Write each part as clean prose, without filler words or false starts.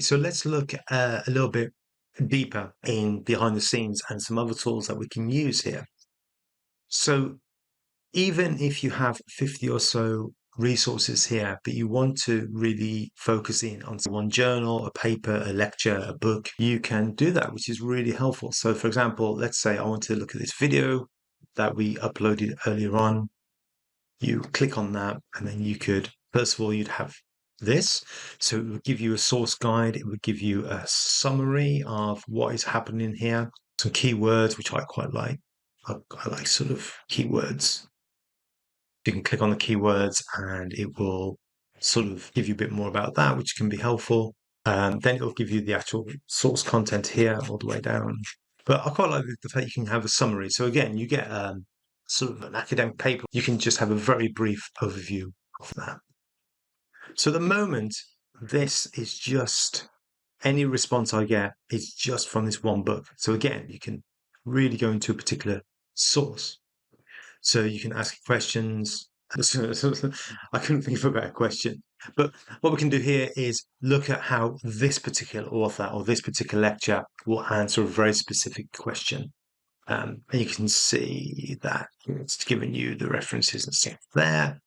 So let's look a little bit deeper in behind the scenes and some other tools that we can use here. So even if you have 50 or so resources here, but you want to really focus in on one journal, a paper, a lecture, a book, you can do that, which is really helpful. So for example, let's say I want to look at this video that we uploaded earlier on. You click on that, and then you could, first of all, you'd have this. So it would give you a source guide. It would give you a summary of what is happening here. Some keywords, which I quite like. I like sort of keywords. You can click on the keywords and it will sort of give you a bit more about that, which can be helpful. Then it will give you the actual source content here all the way down. But I quite like the fact you can have a summary. So again, you get sort of an academic paper. You can just have a very brief overview of that. So at the moment, this is just any response I get is just from this one book. So again, you can really go into a particular source. So you can ask questions. I couldn't think of a better question. But what we can do here is look at how this particular author or this particular lecture will answer a very specific question. And you can see that it's given you the references and stuff there.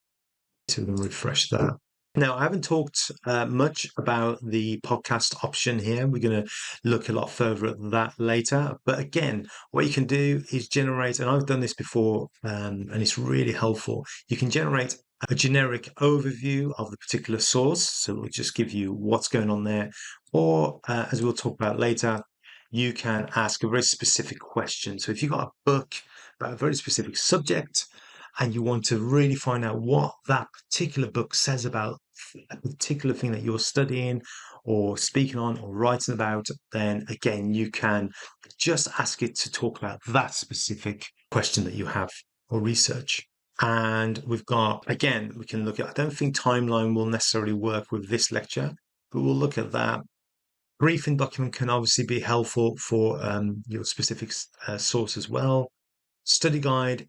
So we can refresh that. Now, I haven't talked much about the podcast option here. We're going to look a lot further at that later. But again, what you can do is generate, and I've done this before, and it's really helpful. You can generate a generic overview of the particular source. So it will just give you what's going on there. Or, as we'll talk about later, you can ask a very specific question. So if you've got a book about a very specific subject, and you want to really find out what that particular book says about a particular thing that you're studying or speaking on or writing about, then again, you can just ask it to talk about that specific question that you have or research. And we've got, again, we can look at, I don't think timeline will necessarily work with this lecture, but we'll look at that. Briefing document can obviously be helpful for your specific source as well. Study guide,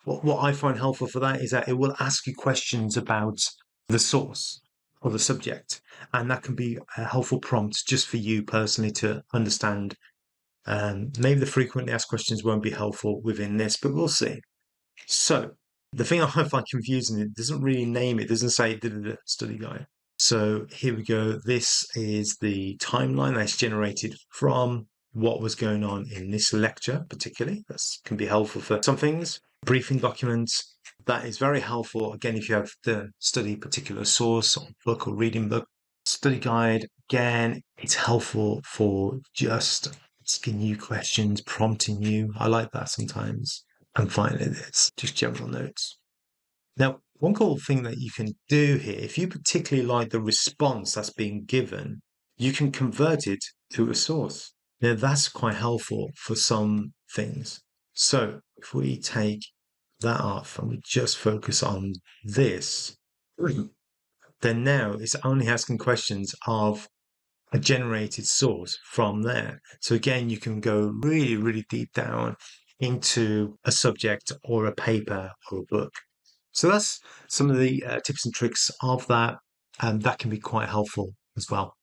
what I find helpful for that is that it will ask you questions about the source or the subject, and that can be a helpful prompt just for you personally to understand. Maybe the frequently asked questions won't be helpful within this, but we'll see. So the thing I find confusing, it doesn't really name it, doesn't say study guide. So here we go. This is the timeline that's generated from what was going on in this lecture, particularly. That can be helpful for some things. Briefing documents, that is very helpful, again, if you have to study a particular source or book or reading book. Study guide, again, it's helpful for just asking you questions, prompting you. I like that sometimes. And finally, it's just general notes. Now, one cool thing that you can do here, if you particularly like the response that's being given, you can convert it to a source. Now, that's quite helpful for some things. So if we take that off and we just focus on this, then now it's only asking questions of a generated source from there. So again, you can go really, really deep down into a subject or a paper or a book. So that's some of the tips and tricks of that, and that can be quite helpful as well.